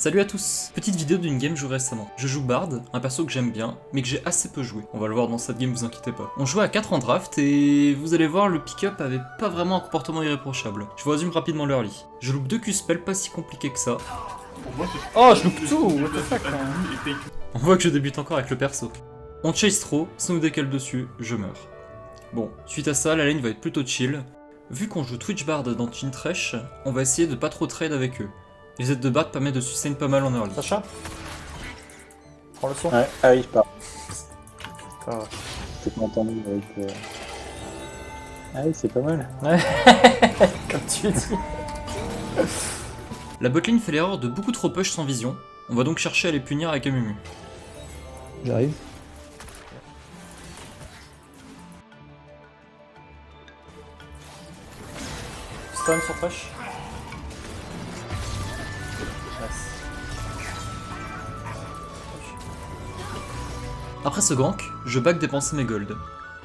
Salut à tous. Petite vidéo d'une game jouée récemment. Je joue Bard, un perso que j'aime bien, mais que j'ai assez peu joué. On va le voir dans cette game, vous inquiétez pas. On jouait à 4 en draft et vous allez voir, le pick-up avait pas vraiment un comportement irréprochable. Je vous résume rapidement l'early. Je loupe 2 Q-spells pas si compliqué que ça. Oh, je loupe tout! What the fuck, hein. On voit que je débute encore avec le perso. On chase trop, si on me décale dessus, je meurs. Bon, suite à ça, la lane va être plutôt chill. Vu qu'on joue Twitch Bard dans Team Trash, on va essayer de pas trop trade avec eux. Les aides de Bard permettent de sustain pas mal en early. Sacha? Prends le son. Ouais, ah oui, je pars. Ah. T'es pas entendu avec. Ah oui, c'est pas mal. Ouais. Comme tu dis. La botlane fait l'erreur de beaucoup trop push sans vision. On va donc chercher à les punir avec Amumu. J'arrive. Stun sur Trash. Nice. Après ce gank, je back dépenser mes golds.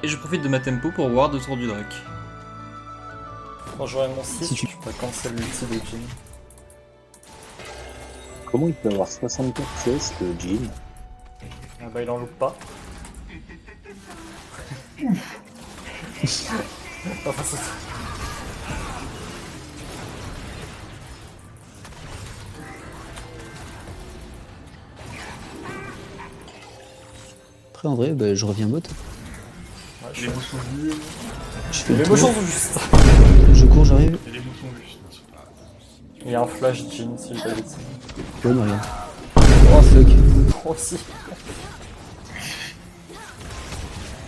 Et je profite de ma tempo pour ward autour du Drake. Quand j'aurai mon 6, Si tu- je peux cancel l'ulti de Jin. Comment il peut avoir 64 CS le Jin? Ah bah il en loupe pas. Enfin, c'est... Après, en vrai, bah, je reviens bot. Ouais, je fais... Je fais le Les tour. motions sont justes. Je cours, j'arrive. Il y a un flash Jin si je l'avais dit. Ouais, mais regarde. Oh fuck. Moi aussi.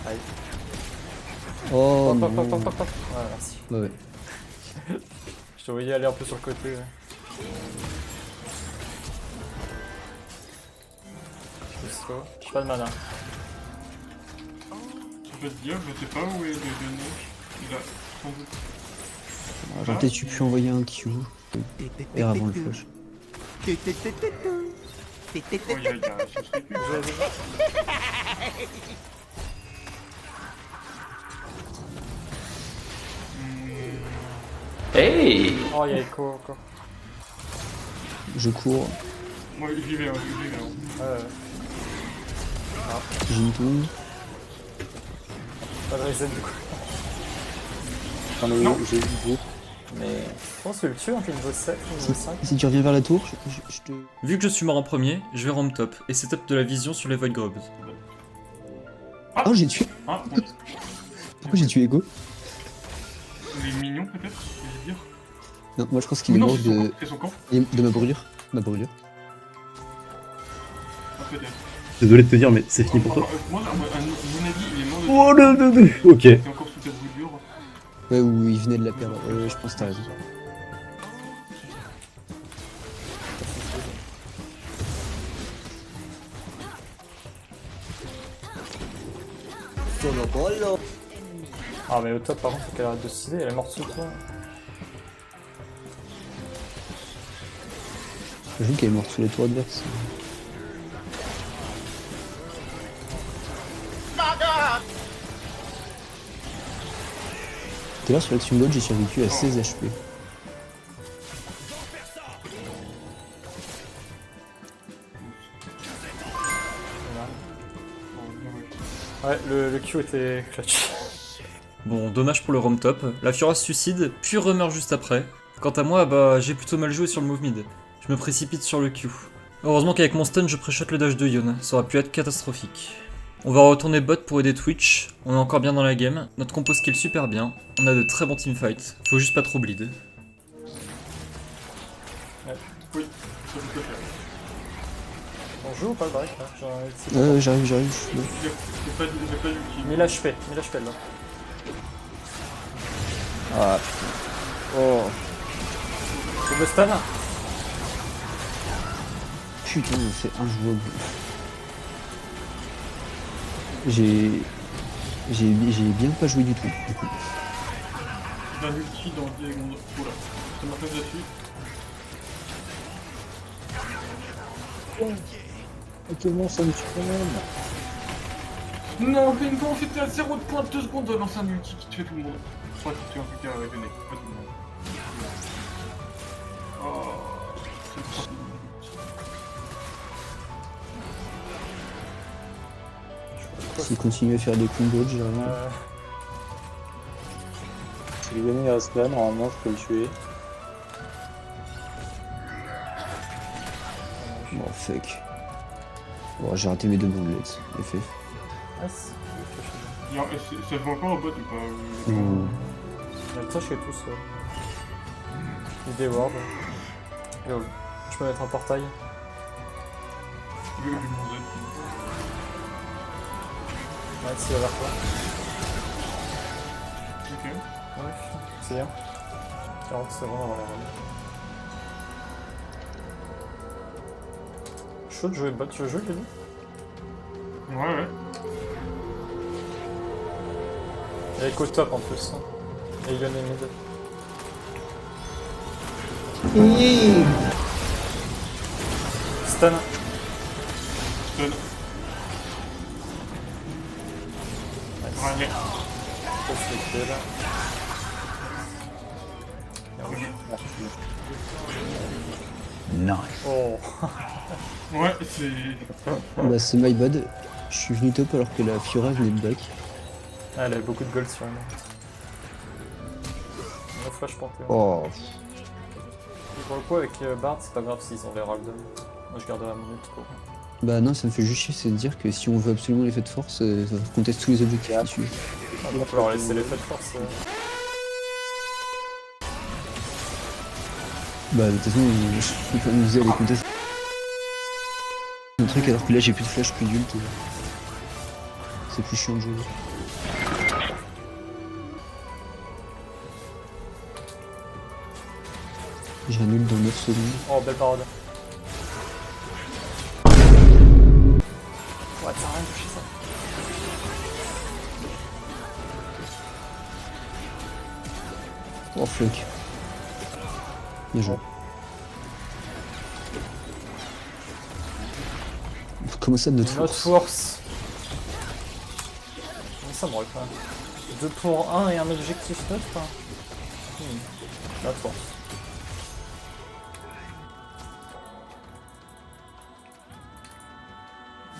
Aïe. Oh Hop hop non. hop hop hop hop. Ouais, merci. Ouais, ouais. Je te voyais aller un peu sur le côté. Ouais. Je suis slow. J'ai pas de mana. Je peux te dire, je sais pas où est le donné. Il a sans doute. J'aurais peut-être pu envoyer un Q. Et avant le flash. Oh, il y a ce serait plus. Oh, il y a Echo encore. Je cours. Moi, j'y vais, j'y vais. Ouais, J'ai une tombe. pas de reset du coup. J'en ai Non. j'ai eu du groupe. Mais je pense que le tue, on fait niveau 7, niveau 5. Si tu reviens vers la tour, je te. Vu que je suis mort en premier, je vais roam top et setup de la vision sur les Void Grubs. Oh, j'ai tué. Ah, bon. Pourquoi j'ai tué Ego? Il est mignon peut-être, je vais dire. Non, moi je pense qu'il est Non, mort c'est son de. camp, c'est son camp. De ma brûlure. Ma brûlure. Ah, peut-être. Désolé de te dire, mais c'est fini pour toi. Moi, à mon avis, il est mort de. Oh le ok. Il est encore sous ta brûlure. Ouais, ou il venait de la perdre. Je pense que t'as raison. Ah, mais au top, par contre, faut qu'elle arrête de se citer, elle est morte sous toi. J'avoue qu'elle est morte sous les tours adverses. Tout à l'heure sur l'Action Mode, j'ai survécu à 16 HP. Ouais, le Q était clutch. Bon, dommage pour le roam top. La Fiora se suicide, puis remeurt juste après. Quant à moi, bah j'ai plutôt mal joué sur le move mid. Je me précipite sur le Q. Heureusement qu'avec mon stun, je pré-shot le dash de Yon. Ça aurait pu être catastrophique. On va retourner bot pour aider Twitch. On est encore bien dans la game. Notre compo skill super bien. On a de très bons teamfights. Faut juste pas trop bleed. Oui, ça peut faire. On joue ou pas le break là? J'arrive. J'ai pas d'ultime. 1000 HP là. Ah, Oh, C'est le stun. putain, c'est injouable. J'ai bien pas joué du tout. Du coup. J'ai un ulti dans 10 secondes. Oula, ça m'a fait là-dessus. ok, non, ça me tue quand même. Non, Bingo, c'était à 0.2 secondes de lancer un ulti qui tuait tout le monde. Je crois que tu as en tout cas avec le nez, pas tout le monde. Oh, c'est trop S'il continue à faire des combos, j'ai rien. Si le Yone il reste là, normalement je peux le tuer. Bon, fuck. Bon, j'ai raté mes deux boulettes. FF. Ah, si. Ça fait encore un bot ou pas Mmh. Il y a le touch et tout ça. Idée ward. Yo, je peux mettre un portail. Le monde. Ouais, s'il va vers toi. Ok. Ouais, c'est bien. 40 secondes avant la run. Chaud de jouer bot, tu veux jouer, Kelly? Ouais. Il y a Echo top en plus. Hein. Et Yone et mid. Stun. Stun. Nice. Ouais. Push le kill. Oh. Ouais, c'est. Bah, c'est my bad. Je suis venu top alors que la Fiora venait de back. Ah, elle avait beaucoup de gold sur elle. On a flash Panthéon. Oh. Et pour le coup, avec Bard, c'est pas grave s'ils ont les ragdoll. Moi, je garderai mon ult pour. Bah non, ça me fait juste chier, c'est de dire que si on veut absolument l'effet de force, ça conteste tous les objectifs dessus. Ah, donc, on va leur laisser l'effet de force. Bah de toute façon, je peux pas nous aller contester un truc alors que là j'ai plus de flash, plus d'ult. C'est plus chiant de jouer. J'ai un ult dans 9 secondes. Oh, belle parade. Ouais, t'as rien touché ça. Oh fuck. Bien joué. Comment ça de Not force? force. Mais ça me pas. 2 pour 1 et un objectif neutre. Not force.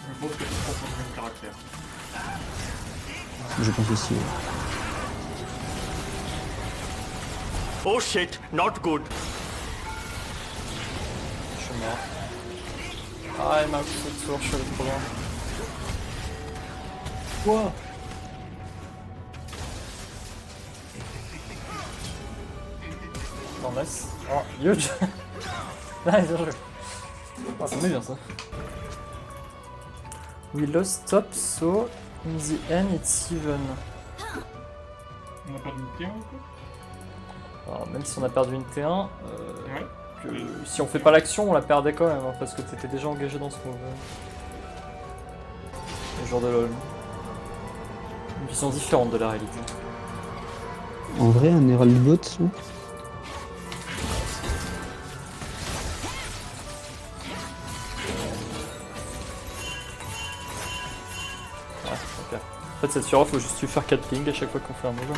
Je pense que c'est pour son même caractère. Je pense aussi. Ouais. Oh shit, not good. Je suis mort. Ah, elle m'a poussé de tour, je suis allé trop loin. Quoi? Non, nice. Oh, huge. Nice, bien joué. Ah, ça met bien ça. We lost top, so in the end it's even. On a perdu une T1 ou quoi? Alors, même si on a perdu une T1, Ouais. si on fait pas l'action, on la perdait quand même, hein, parce que t'étais déjà engagé dans ce move. Les joueurs de LoL. Une vision différente de la réalité. En vrai, un Herald bot là. Ouais, ok. En fait, cette Fiora, faut juste lui faire 4 pings à chaque fois qu'on fait un move.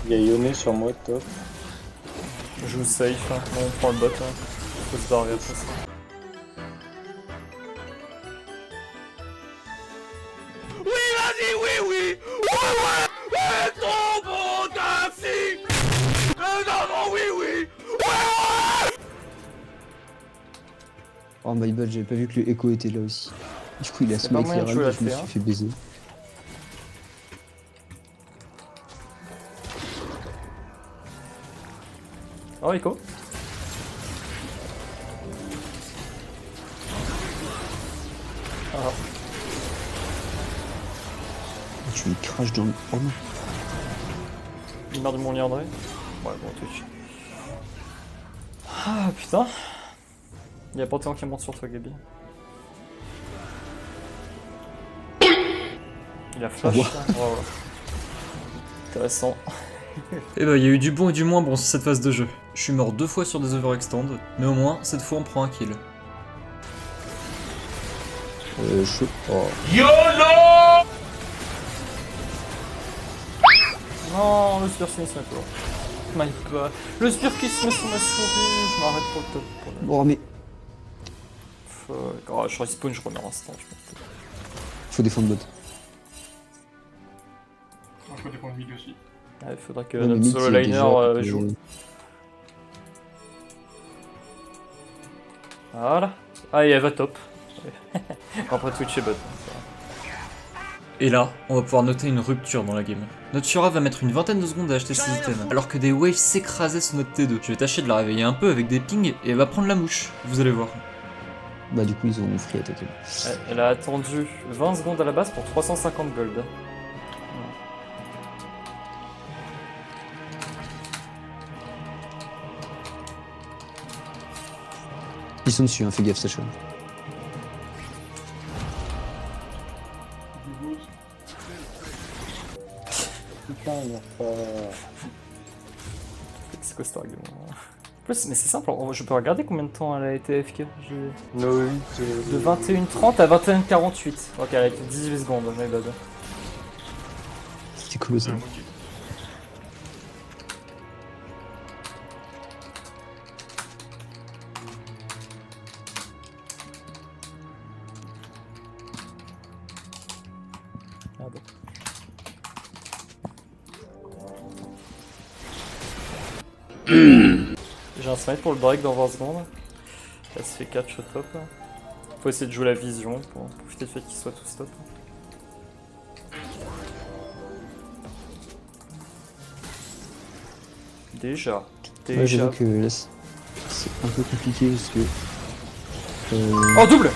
Il y a Yone sur moi, top. Je joue safe, hein. Bon, on prend le bot, hein. Faut se barrer après ça. Oui, vas-y, oui, oui. Ouais, trop bon, taxi. Non, oui, oui. Oh my bad, j'avais pas vu que le Echo était là aussi. Du coup il a C'est pas smite moyen de Herald jouer et je me la suis T1. fait baiser. Oh, Echo. Ah, Tu lui craches dans le... Oh non. il meurt de mon Liandré. Ouais, bon, Twitch. Ah, putain. Il y a Panthéon qui monte sur toi, Gabi. Il a flash. Ah, là. Oh, ouais. Intéressant. Et bah, il y a eu du bon et du moins bon sur cette phase de jeu. Je suis mort 2 fois sur des overextend, mais au moins, cette fois on prend un kill. Chaud. Oh. Non, le Super Sinistre, toi. My god. Le spire qui se met sur ma souris, je m'arrête pour le top. Pour le... Oh, mais Fuck. Oh, je respawn, je remets instant. Je m'en faut défendre bot. Moi, je peux défendre mid aussi. fous. Ouais, faudrait que Ouais, mais notre mid, solo c'est liner déjà- joue. Voilà. Ah, et elle va top. Après Twitch et bot. Et là, on va pouvoir noter une rupture dans la game. Notre Fiora va mettre une vingtaine de secondes à acheter ses items, alors que des waves s'écrasaient sur notre T2. Je vais tâcher de la réveiller un peu avec des pings et elle va prendre la mouche, vous allez voir. Bah, du coup, ils ont free à tête. Elle a attendu 20 secondes à la base pour 350 gold. Ils sont dessus, hein, fais gaffe, Sacha. Putain, il meurt pas. C'est quoi cet argument? En plus, mais c'est simple, je peux regarder combien de temps elle a été AFK. De 21h30 à 21h48. Ok, elle a été 18 secondes, my bad. C'était colossal. Ah bon. J'ai un smite pour le break dans 20 secondes. Elle se fait catch au top. Faut essayer de jouer la vision pour profiter du fait qu'il soit tout stop. Déjà. Ouais, j'avoue que là, c'est un peu compliqué parce que. Oh, double!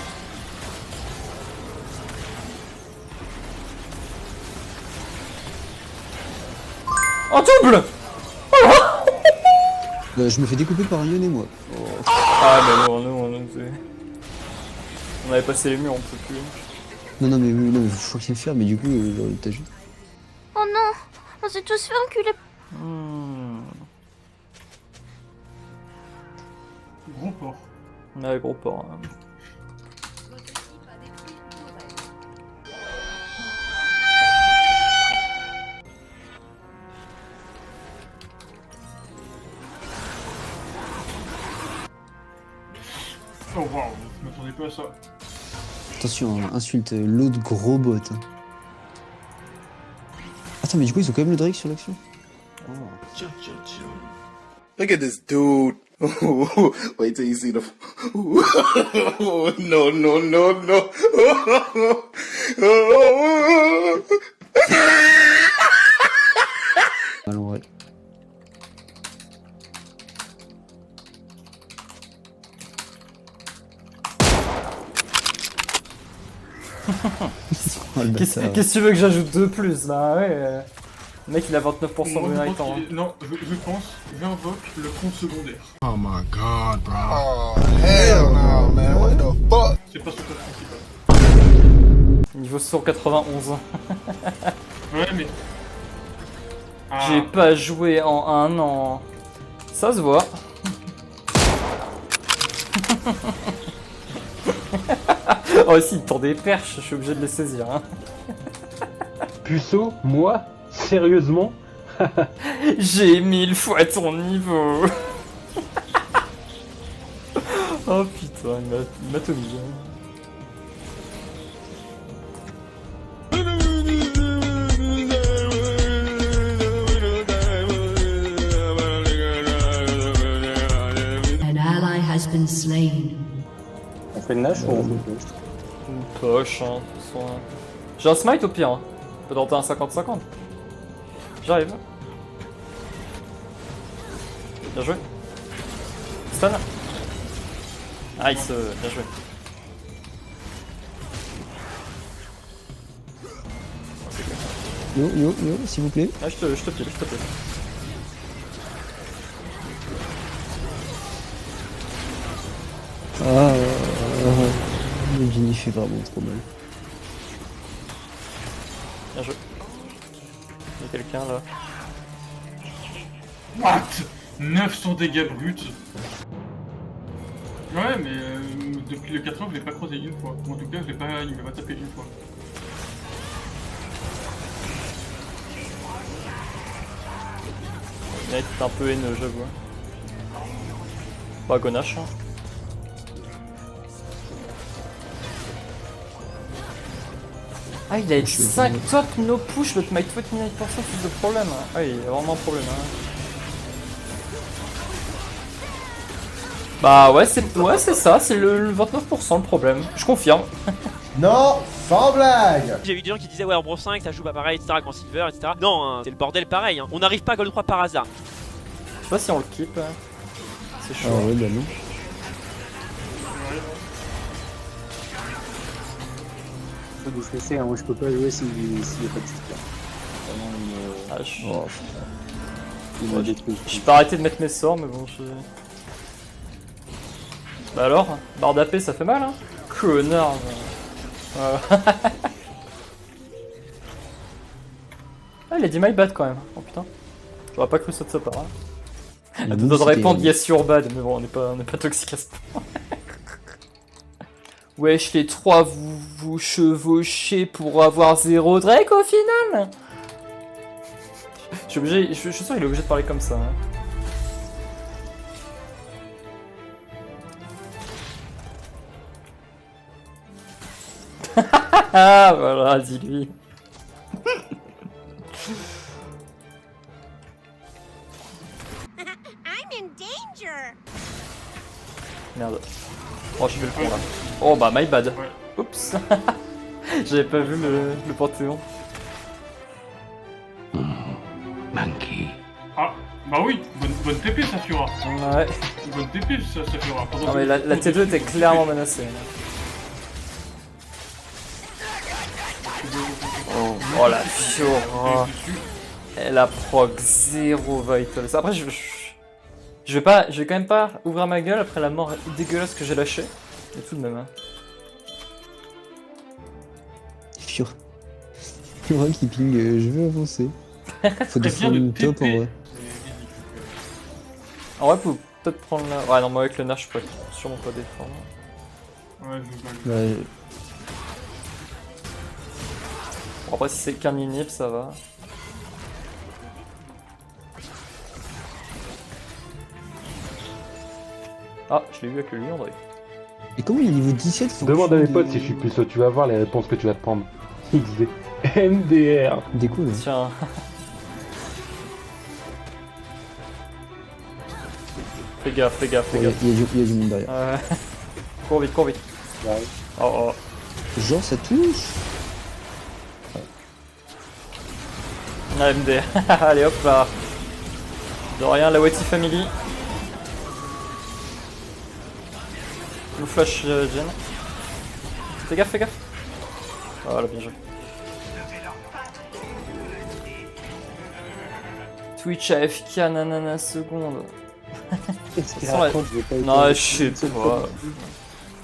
Oh, double! Bah, je me fais découper par un lyonnais, moi. Ah, mais non, nous, on avait passé les murs, on peut plus. Non, mais je crois qu'il faire, mais du coup, genre, t'as juste. Oh non, on s'est tous fait enculer. Gros port. Ouais, gros port. Hein. Oh waouh, je m'attendais pas à ça. Attention, hein, insulte l'autre gros bot. Hein. Attends, mais du coup, ils ont quand même le Drake sur l'action. Look at this dude. Wait till you see the. No, no, no, no. Allons, ouais. Oh, le Qu'est-ce bâtard. que tu veux que j'ajoute de plus? Bah ouais. Le mec il a 29% de Moi, je runight pense en. qu'il- Non, je pense, j'invoque le compte secondaire. Oh my god, bro. Oh, hell no, man. What the fuck? C'est pas son code principal. Niveau 191. Ouais, mais. Ah, J'ai pas joué en un an. Ça se voit. Oh si, il tend des perches, je suis obligé de les saisir. Hein. Puceau, moi, sérieusement? J'ai 1000 fois ton niveau. Oh putain, il m'a tout mis. Hein. An ally has been slain. On fait le Nash ou on fait le push? Une poche, hein, de toute façon. Hein. J'ai un smite au pire. Hein. On peut tenter un 50-50. J'arrive. Bien joué. Stun. Nice, bien joué. Yo, s'il vous plaît. Ah, je te pile, je te pile. Le Genie fait vraiment trop mal. Bien joué. Il y a quelqu'un là. What? 900 dégâts bruts. Ouais, mais depuis le 4 ans, je l'ai pas croisé une fois. Ou en tout cas, il m'a pas tapé une fois. Knight est un peu haineux, j'avoue. Bah, Gonache. Hein. Ah, il a 5 top no push, l'autre Might 29%, c'est le problème. Ah, il y a vraiment un problème. Hein. Bah, ouais, c'est ça, c'est le 29% le problème. Je confirme. Non, sans blague. J'ai vu des gens qui disaient ouais en bronze 5 ça joue pas pareil etc qu'en silver etc. Non hein, c'est le bordel pareil hein. On n'arrive pas à Gold 3 par hasard. Je sais pas si on le keep. Hein. C'est chaud. Ah ouais, bah non. Faut déstresser, hein. Moi je peux pas jouer s'il y a pas de sticker. Vraiment, Ah, il m'a détruit. je peux arrêter de mettre mes sorts, mais bon, je... Bah alors, barre d'AP ça fait mal hein. Connard. Ah, il a dit my bad quand même. Oh putain. J'aurais pas cru ça de sa part. Hein. Elle nous répondre yes you're bad, mais bon, on n'est pas toxique à ce point. Wesh, les trois vous chevauchez pour avoir 0 Drake au final. Je suis sûr qu'il est obligé de parler comme ça. Hein. Ah voilà, dis-lui. Merde. Oh, je vais le prendre là. Oh bah, my bad. Oups. J'avais pas vu le panthéon. Monkey. Ah, bah oui, bonne TP ça Fiora. Ouais. Bonne TP ça Fiora. Non mais la T2 était clairement menacée. Oh la Fiora. Elle a proc 0 vital. Après je vais quand même pas ouvrir ma gueule après la mort dégueulasse que j'ai lâchée. Mais tout de même hein. Fiora qui ping, je veux avancer. Faut défendre une top en vrai. En vrai, faut peut-être prendre la... Ouais, non, moi avec le Nash, je peux sûrement pas défendre. Ouais, je veux pas. Ouais. Bon, après, si c'est qu'un inhib, ça va. Ah, je l'ai vu avec le lion, André. Et comment il est niveau 17 faut Demande que à je mes potes de- si je suis puceau, tu vas voir les réponses que tu vas te prendre. XD. MDR. Des coups, là. Tiens. Fais gaffe, fais gaffe, fais Ouais, gaffe. il y a du monde derrière. Cours vite, cours vite. J'arrive. Oh, oh. Genre, ça touche. AMD. Allez hop là. De rien, la Wetty Family. Nous flash Jen. Fais gaffe, fais gaffe. Voilà, bien joué. Twitch AFK nanana seconde. Qu'est-ce qu'il Ça sent la- raconte, je vais pas Non, être- je sais pas.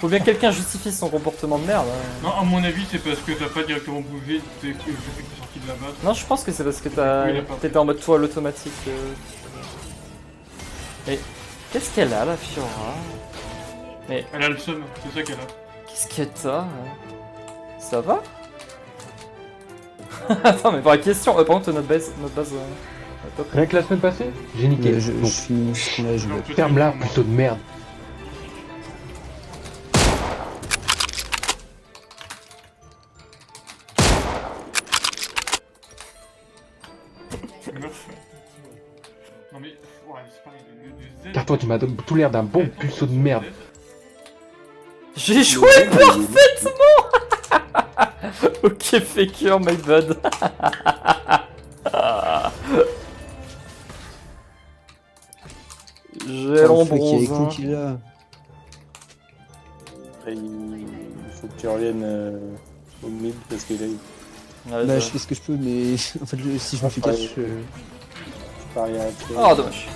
Faut bien que quelqu'un justifie son comportement de merde. Hein. Non, à mon avis, c'est parce que t'as pas directement bougé, t'es sorti de la base. Non, je pense que c'est parce que Oui, il a pas- t'étais en mode toile automatique. Et qu'est-ce qu'elle a la Fiora? Mais Elle a le seum, c'est ça qu'elle a. qu'est-ce que t'as? Ça va? Attends, mais vraie question. Par contre, notre base top. Rien que la semaine passée, j'ai niqué. Je Donc, finis mon second là, je vais. ferme-la, puceau de merde. Meuf. Non mais, ouais, c'est pareil, le Z. Car toi, tu m'as tout l'air d'un bon puceau de merde. J'ai joué parfaitement. Ok, faker, my bad. J'ai l'ombrose. Qui est là. Après, il faut que tu reviennes au mid parce qu'il a eu. Ouais, Bah, je- je fais ce que je peux, mais en fait, si je me fais Ouais. catch. Tu paries à Oh, dommage.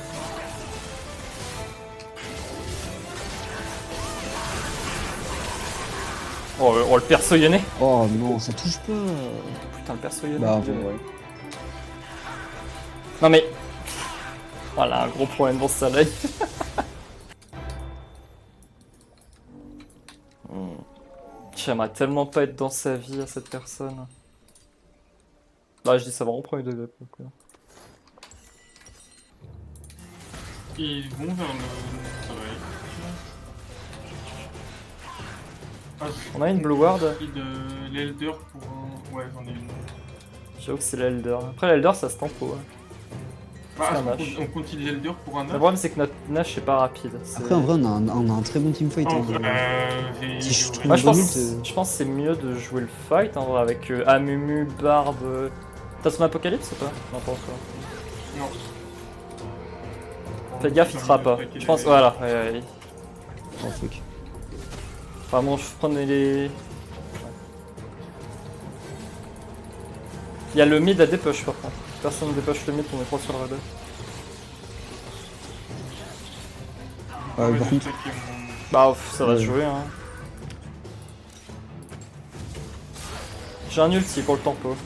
Oh, le perso yonné. Oh non, ça touche pas. Putain, le perso yonné. Bah, Ouais. Non mais... Voilà, un gros problème dans sa life. J'aimerais tellement pas être dans sa vie à cette personne. Bah je dis ça vraiment au premier degré pour le coup. Ils vont vers le travail. Ah, On a une Blue Ward. L'Elder pour un... Ouais, j'en ai une. J'avoue que c'est l'Elder. Après l'Elder ça se tempo. Ouais. Bah, C'est un on Nash. continue l'Elder pour un Le Nash. problème c'est que notre Nash est pas rapide. Après, en vrai, on a un très bon teamfight. Oh, Si je trouve Moi je pense, Bonult, je pense que c'est mieux de jouer le fight en vrai avec Amumu, Barbe. T'as son Apocalypse ou pas? Non, pas encore. Non. Fais gaffe, il te fera pas. Je pense, voilà. Ouais. Oh fuck. Enfin bon, je prenais les. Il y a le mid à dépush par contre. Personne ne dépush le mid, on est 3 sur le raid. Par contre, Bah ouf, ça va se jouer hein. J'ai un ulti pour le tempo.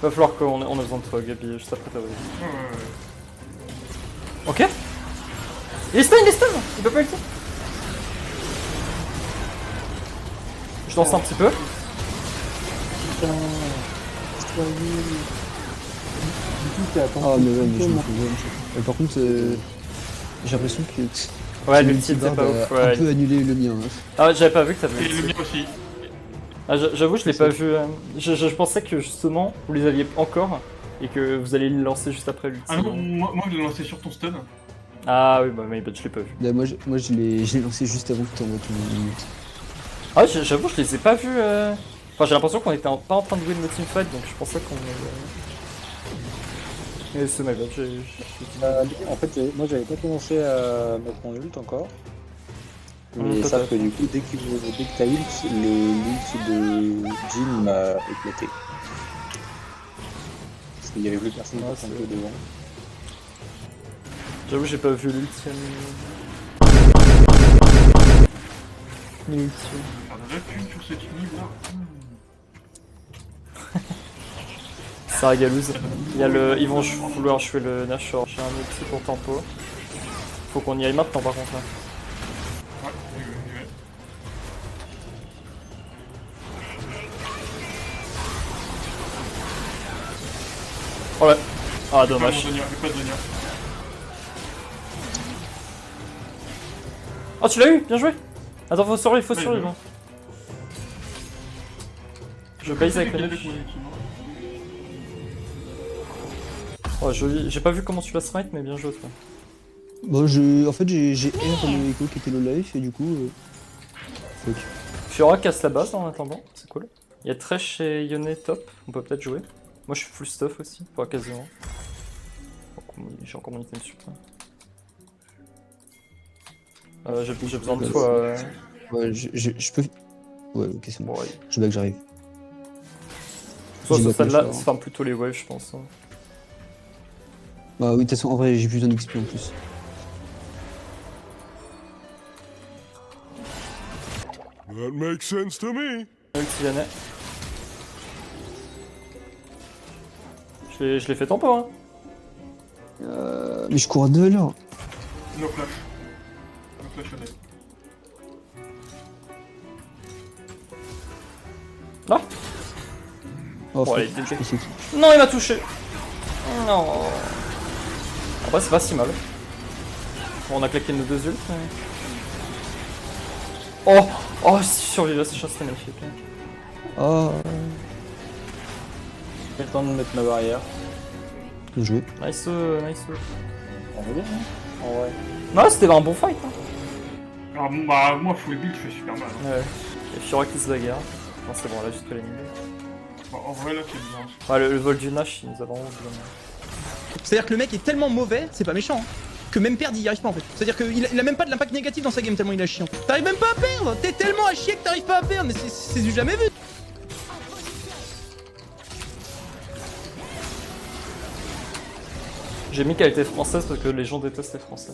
Va falloir qu'on ait besoin de toi Gabi, juste après ta wave. Ok. Il est stun, il peut pas ulti. Je lance un petit peu. ah mais ouais, mais je me fais par contre, j'ai l'impression que... Ouais, l'ulti était pas ouf. un peu annulé le mien. Hein. Ah, j'avais pas vu que t'avais Et le ulti. mien aussi. Ah, j'avoue, je l'ai pas vu. Je pensais que justement, vous les aviez encore et que vous alliez le lancer juste après l'ulti. Ah non, moi je l'ai lancé sur ton stun. Ah oui, bah mais je l'ai pas vu. Là, moi je l'ai lancé juste avant que tu envoies ton minute. Ah, j'avoue, je les ai pas vus. Enfin, j'ai l'impression qu'on était pas en train de jouer de teamfight, donc je pensais qu'on. Mais c'est ma bad, En fait, moi j'avais pas commencé à mettre mon ult encore. Mais toi, sauf que du coup, dès que t'as ult, l'ult de Jin m'a éclaté. Parce qu'il y avait plus personne qui était devant. J'avoue, j'ai pas vu l'ulti. L'ulti. On a pu sur cette unité là. Ça régalouse. Il y a le... Ils vont vouloir jouer le Nashor. J'ai un ulti pour tempo. Faut qu'on y aille maintenant par contre. Là. Ouais, Oh ouais. Ah dommage. J'ai pas de Zonia. Oh tu l'as eu, bien joué. Attends, faut survivre, faut survivre. Je base avec le Nash. Oh joli, j'ai pas vu comment tu l'as smite mais bien joué toi. Bon, en fait j'ai R le Echo qui était low life et du coup... fuck. Fiora casse la base en attendant, c'est cool. Il y a Thresh et Yone top, on peut peut-être jouer. Moi je suis full stuff aussi, pas quasiment. J'ai encore mon item sur toi. J'ai besoin de toi. Ouais, je peux... Ouais, ok c'est bon. Bon, ouais. Je back, j'arrive. Soit J'ai sur la celle-là, flèche, ça farm plutôt les waves je pense. Hein. Bah oui, de toute façon, en vrai, j'ai plus besoin d'XP en plus. That makes sense to me. Ulti Yone. Je l'ai fait tempo hein. Mais je cours à 2 à l'heure. No flash. No flash honnête. Là. Oh, Bon, fuck, allez, je sais qui. Non, il m'a touché. Non. Après, c'est pas si mal. Bon, on a claqué nos deux ults. Mais... Oh, oh, si je survivais à ces choses, c'était magnifique. Oh, J'ai le temps de mettre ma barrière. bien joué. Nice, nice. On va bien, hein. En vrai. Non, c'était un bon fight. Hein. Alors bon, bah moi full build je fais super mal. Hein. Ouais. Et Fiora qui se bagarre. Non, c'est bon, là, juste les miner. Bon, en vrai là c'est bien. Ouais, le vol du Nash, il nous a vraiment besoin. C'est-à-dire que le mec est tellement mauvais, c'est pas méchant, hein, que même perdre il y arrive pas en fait. C'est-à-dire qu'il a même pas de l'impact négatif dans sa game tellement il est chiant. T'arrives même pas à perdre. T'es tellement à chier que t'arrives pas à perdre, mais c'est du jamais vu. J'ai mis qu'elle était française parce que les gens détestent les français.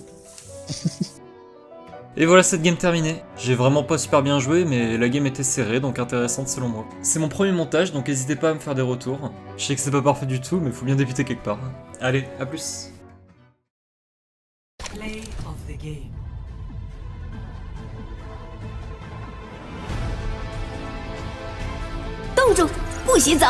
Et voilà cette game terminée. J'ai vraiment pas super bien joué, mais la game était serrée, donc intéressante selon moi. C'est mon premier montage, donc n'hésitez pas à me faire des retours. Je sais que c'est pas parfait du tout, mais faut bien débuter quelque part. Allez, à plus. Play of the game. 冻住，不许走！